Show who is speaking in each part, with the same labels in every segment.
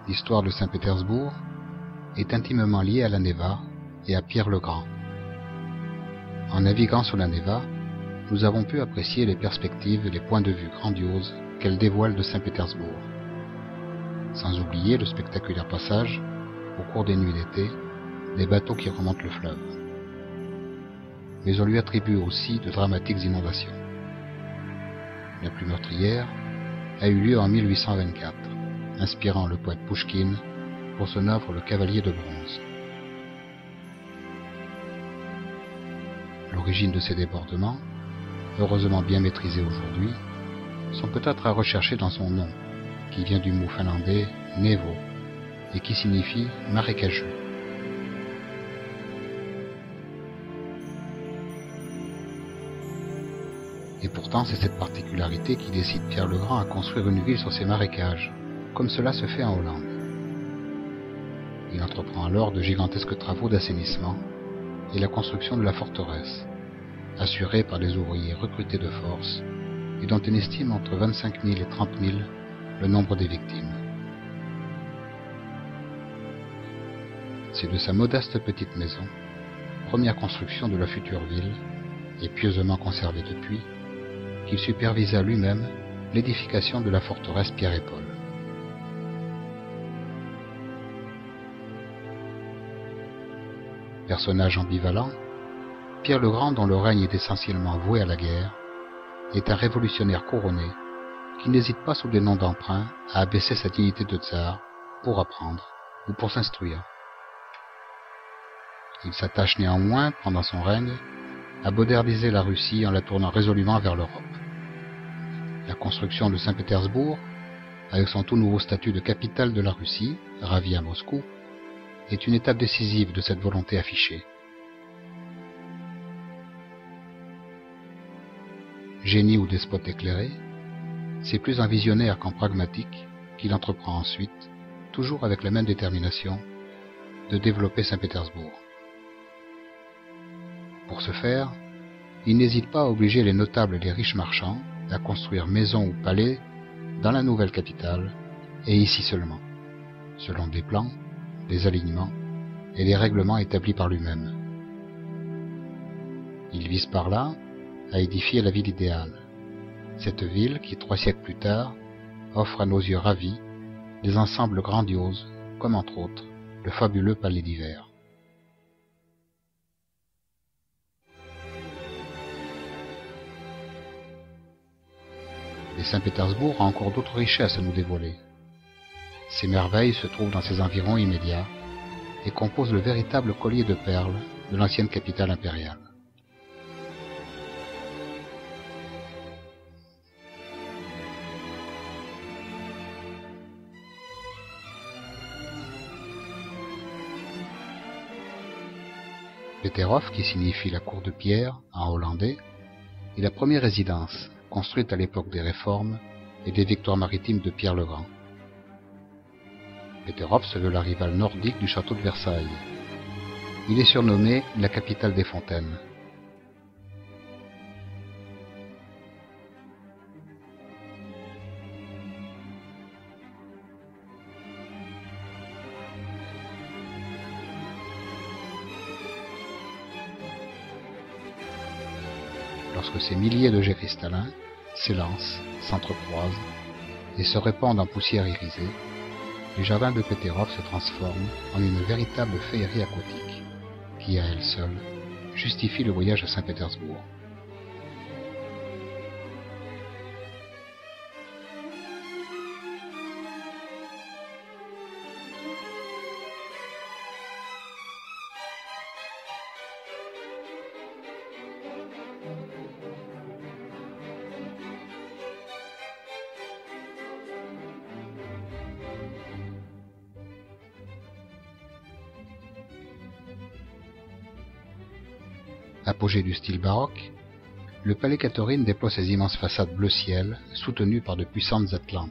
Speaker 1: l'histoire de Saint-Pétersbourg est intimement liée à la Neva et à Pierre le Grand. En naviguant sur la Neva, nous avons pu apprécier les perspectives et les points de vue grandioses qu'elle dévoile de Saint-Pétersbourg. Sans oublier le spectaculaire passage, au cours des nuits d'été, des bateaux qui remontent le fleuve. Mais on lui attribue aussi de dramatiques inondations. La plus meurtrière a eu lieu en 1824, inspirant le poète Pouchkine pour son œuvre Le Cavalier de bronze. L'origine de ces débordements, heureusement bien maîtrisée aujourd'hui, sont peut-être à rechercher dans son nom, qui vient du mot finlandais nevo et qui signifie marécageux. Et pourtant, c'est cette particularité qui décide Pierre le Grand à construire une ville sur ces marécages, comme cela se fait en Hollande. Il entreprend alors de gigantesques travaux d'assainissement et la construction de la forteresse, assurée par des ouvriers recrutés de force et dont on estime entre 25 000 et 30 000 le nombre des victimes. C'est de sa modeste petite maison, première construction de la future ville, et pieusement conservée depuis, qu'il supervisa lui-même l'édification de la forteresse Pierre et Paul. Personnage ambivalent, Pierre le Grand, dont le règne est essentiellement voué à la guerre, est un révolutionnaire couronné qui n'hésite pas sous des noms d'emprunt à abaisser sa dignité de tsar pour apprendre ou pour s'instruire. Il s'attache néanmoins, pendant son règne, à moderniser la Russie en la tournant résolument vers l'Europe. La construction de Saint-Pétersbourg, avec son tout nouveau statut de capitale de la Russie, ravi à Moscou, est une étape décisive de cette volonté affichée. Génie ou despote éclairé, c'est plus un visionnaire qu'un pragmatique qu'il entreprend ensuite, toujours avec la même détermination, de développer Saint-Pétersbourg. Pour ce faire, il n'hésite pas à obliger les notables et les riches marchands à construire maisons ou palais dans la nouvelle capitale, et ici seulement, selon des plans, des alignements et des règlements établis par lui-même. Il vise par là à édifier la ville idéale, cette ville qui, 3 siècles plus tard, offre à nos yeux ravis des ensembles grandioses, comme entre autres le fabuleux palais d'hiver. Mais Saint-Pétersbourg a encore d'autres richesses à nous dévoiler. Ces merveilles se trouvent dans ses environs immédiats et composent le véritable collier de perles de l'ancienne capitale impériale. Peterhof, qui signifie la cour de pierre en hollandais, est la première résidence construite à l'époque des réformes et des victoires maritimes de Pierre le Grand. Peterhof se veut la rivale nordique du château de Versailles. Il est surnommé la capitale des fontaines. Lorsque ces milliers de jets cristallins s'élancent, s'entrecroisent et se répandent en poussière irisée, les jardins de Peterhof se transforment en une véritable féerie aquatique, qui à elle seule justifie le voyage à Saint-Pétersbourg. Apogée du style baroque, le palais Catherine déploie ses immenses façades bleu ciel soutenues par de puissantes atlantes.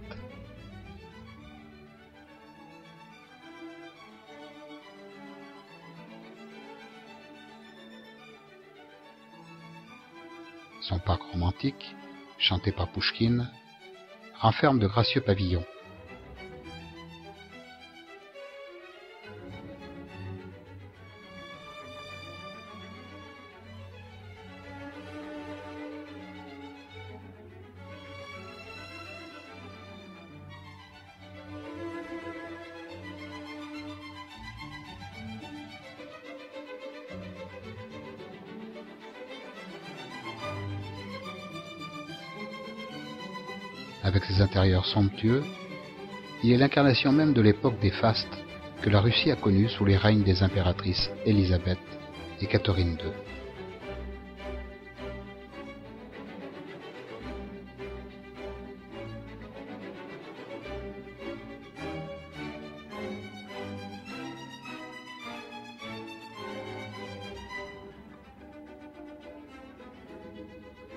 Speaker 1: Son parc romantique, chanté par Pouchkine, renferme de gracieux pavillons. Avec ses intérieurs somptueux, il est l'incarnation même de l'époque des fastes que la Russie a connue sous les règnes des impératrices Élisabeth et Catherine II.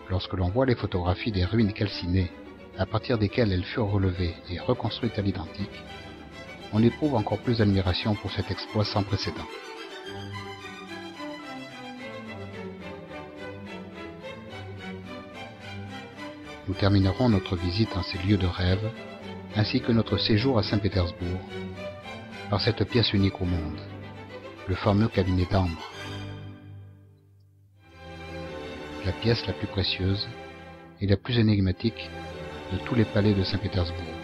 Speaker 1: Lorsque l'on voit les photographies des ruines calcinées, à partir desquelles elles furent relevées et reconstruites à l'identique, on éprouve encore plus d'admiration pour cet exploit sans précédent. Nous terminerons notre visite en ces lieux de rêve, ainsi que notre séjour à Saint-Pétersbourg, par cette pièce unique au monde, le fameux cabinet d'ambre. La pièce la plus précieuse et la plus énigmatique de tous les palais de Saint-Pétersbourg.